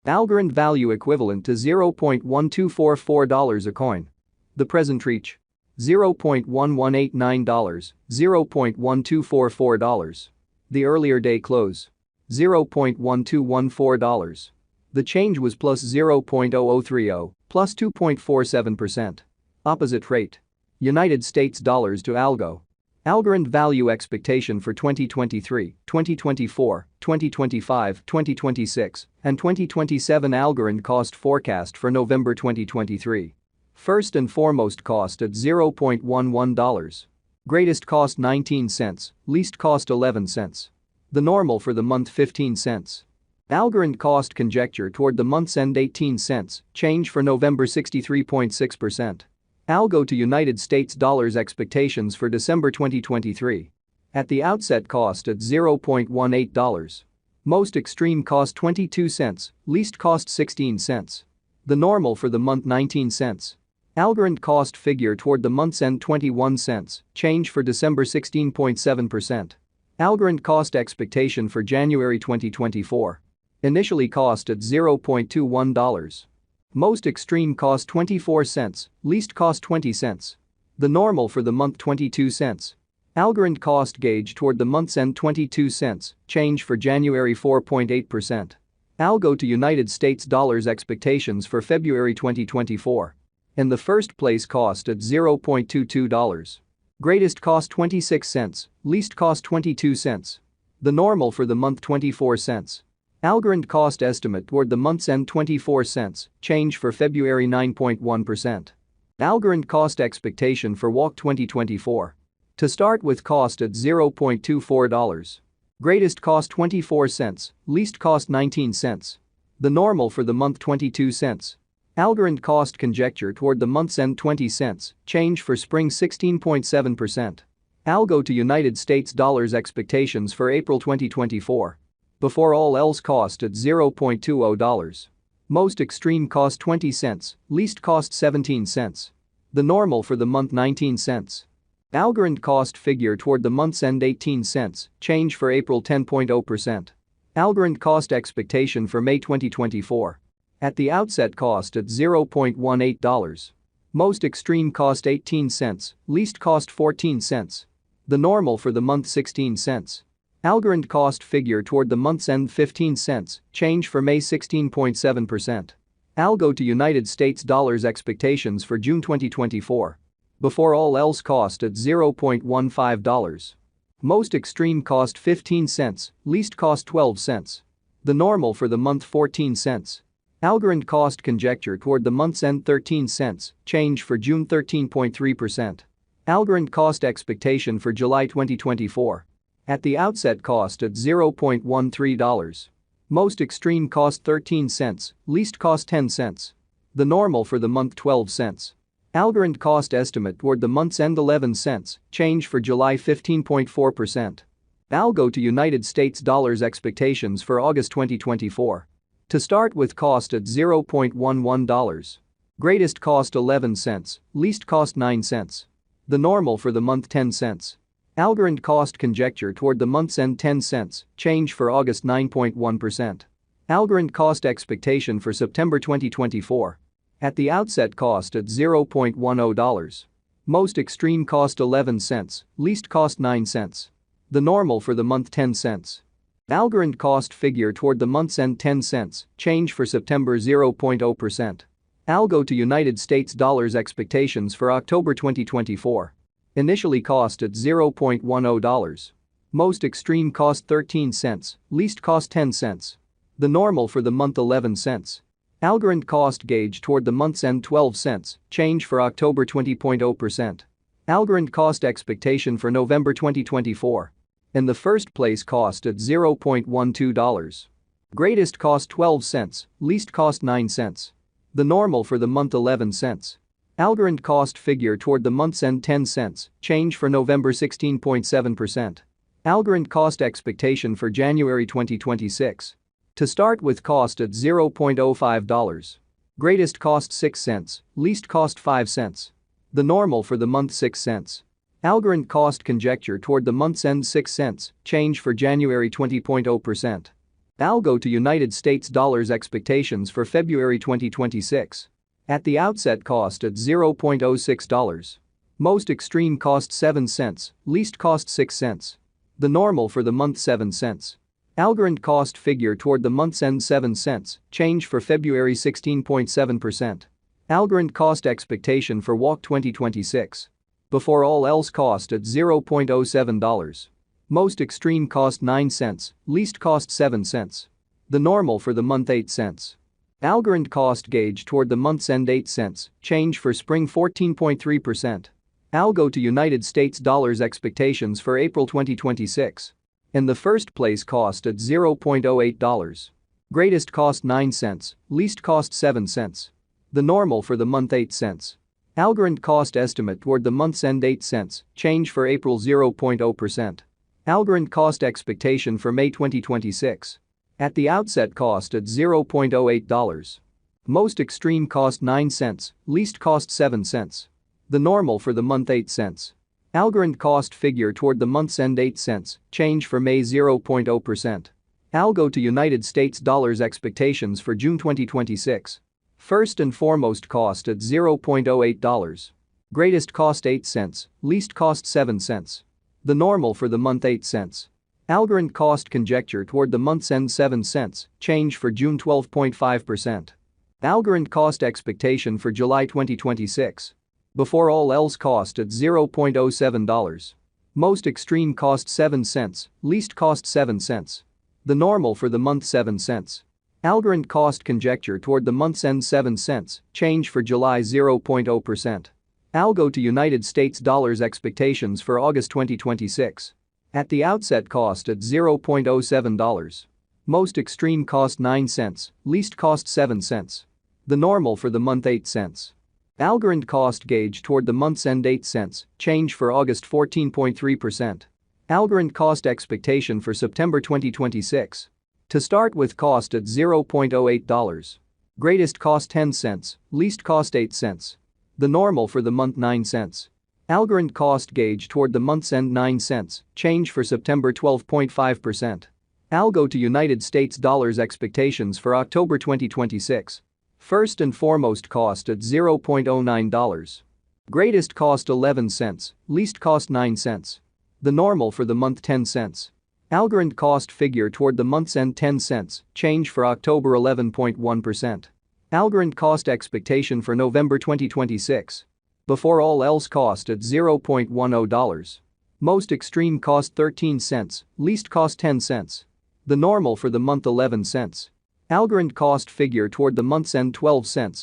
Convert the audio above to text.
Algorand value equivalent to $0.1244 a coin. The present reach: $0.1189, $0.1244. The earlier day close: $0.1214. The change was plus 0.0030, plus 2.47%. Opposite rate: United States dollars to Algo. Algorand value expectation for 2023, 2024, 2025, 2026, and 2027. Algorand cost forecast for November 2023. First and foremost cost at $0.11. Greatest cost 19 cents, least cost 11 cents. The normal for the month 15 cents. Algorand cost conjecture toward the month's end 18 cents, change for November 63.6%. Algo to United States dollars expectations for December 2023. At the outset cost at $0.18. Most extreme cost 22 cents, least cost 16 cents. The normal for the month 19 cents. Algorand cost figure toward the month's end 21 cents, change for December 16.7%. Algorand cost expectation for January 2024. Initially cost at $0.21. Most extreme cost 24 cents, least cost 20 cents. The normal for the month 22 cents. Algorand cost gauge toward the month's end 22 cents, change for January 4.8%. Algo to United States dollars expectations for February 2024. In the first place cost at $0.22. Greatest cost 26 cents, least cost 22 cents. The normal for the month 24 cents. Algorand cost estimate toward the month's end 24 cents, change for February 9.1%. Algorand cost expectation for WAC 2024. To start with cost at $0.24. Greatest cost 24 cents, least cost 19 cents. The normal for the month 22 cents. Algorand cost conjecture toward the month's end 20 cents, change for spring 16.7%. Algo to United States dollars expectations for April 2024. Before all else cost at $0.20. Most extreme cost 20 cents, least cost 17 cents. The normal for the month 19 cents. Algorand cost figure toward the month's end 18 cents, change for April 10.0%. Algorand cost expectation for May 2024. At the outset cost at $0.18. Most extreme cost 18 cents, least cost 14 cents. The normal for the month 16 cents. Algorand cost figure toward the month's end 15 cents, change for May 16.7%. Algo to United States dollars expectations for June 2024. Before all else cost at $0.15. Most extreme cost 15 cents, least cost 12 cents. The normal for the month 14 cents. Algorand cost conjecture toward the month's end 13 cents, change for June 13.3%. Algorand cost expectation for July 2024. At the outset cost at $0.13. Most extreme cost 13 cents, least cost 10 cents. The normal for the month 12 cents. Algorand cost estimate toward the month's end 11 cents, change for July 15.4%. Algo to United States dollars expectations for August 2024. To start with cost at $0.11. Greatest cost 11 cents, least cost 9 cents. The normal for the month 10 cents. Algorand cost conjecture toward the month's end 10 cents, change for August 9.1%. Algorand cost expectation for September 2024. At the outset cost at $0.10. Most extreme cost 11 cents, least cost 9 cents. The normal for the month 10 cents. Algorand cost figure toward the month's end 10 cents, change for September 0.0%. Algo to United States dollars expectations for October 2024. Initially cost at $0.10. Most extreme cost 13 cents, least cost 10 cents. The normal for the month 11 cents. Algorand cost gauge toward the month's end 12 cents, change for October 20.0%. Algorand cost expectation for November 2024. In the first place cost at $0.12. Greatest cost 12 cents, least cost 9 cents. The normal for the month 11 cents. Algorand cost figure toward the month's end 10 cents, change for November 16.7%. Algorand cost expectation for January 2026. To start with cost at $0.05. Greatest cost 6 cents, least cost 5 cents. The normal for the month 6 cents. Algorand cost conjecture toward the month's end 6 cents, change for January 20.0%. Algo to United States dollars expectations for February 2026. At the outset cost at $0.06. Most extreme cost 7 cents, least cost 6 cents. The normal for the month 7 cents. Algorand cost figure toward the month's end 7 cents, change for February 16.7%. Algorand cost expectation for WAC 2026. Before all else cost at $0.07. Most extreme cost 9 cents, least cost 7 cents. The normal for the month 8 cents. Algorand cost gauge toward the month's end 8 cents, change for spring 14.3%. Algo to United States dollars expectations for April 2026. In the first place cost at $0.08. Greatest cost 9 cents, least cost 7 cents. The normal for the month 8 cents. Algorand cost estimate toward the month's end 8 cents, change for April 0.0%. Algorand cost expectation for May 2026. At the outset cost at $0.08. Most extreme cost 9 cents, least cost 7 cents. The normal for the month 8 cents. Algorand cost figure toward the month's end 8 cents, change for May 0.0%. Algo to United States dollars expectations for June 2026. First and foremost cost at $0.08. Greatest cost 8 cents, least cost 7 cents. The normal for the month 8 cents. Algorand cost conjecture toward the month's end 7 cents, change for June 12.5%. Algorand cost expectation for July 2026. Before all else cost at $0.07. Most extreme cost 7 cents, least cost 7 cents. The normal for the month 7 cents. Algorand cost conjecture toward the month's end 7 cents, change for July 0.0%. Algo to United States dollars expectations for August 2026. At the outset cost at $0.07. Most extreme cost 9 cents, least cost 7 cents. The normal for the month 8 cents. Algorand cost gauge toward the month's end 8 cents, change for August 14.3%. Algorand cost expectation for September 2026. To start with cost at $0.08. Greatest cost 10 cents, least cost 8 cents. The normal for the month 9 cents. Algorand cost gauge toward the month's end 9 cents, change for September 12.5%. Algo to United States dollars expectations for October 2026. First and foremost cost at $0.09. Greatest cost 11 cents, least cost 9 cents. The normal for the month 10 cents. Algorand cost figure toward the month's end 10 cents, change for October 11.1%. Algorand cost expectation for November 2026. Before all else cost at $0.10. Most extreme cost 13 cents, least cost 10 cents. The normal for the month 11 cents. Algorand cost figure toward the month's end 12 cents,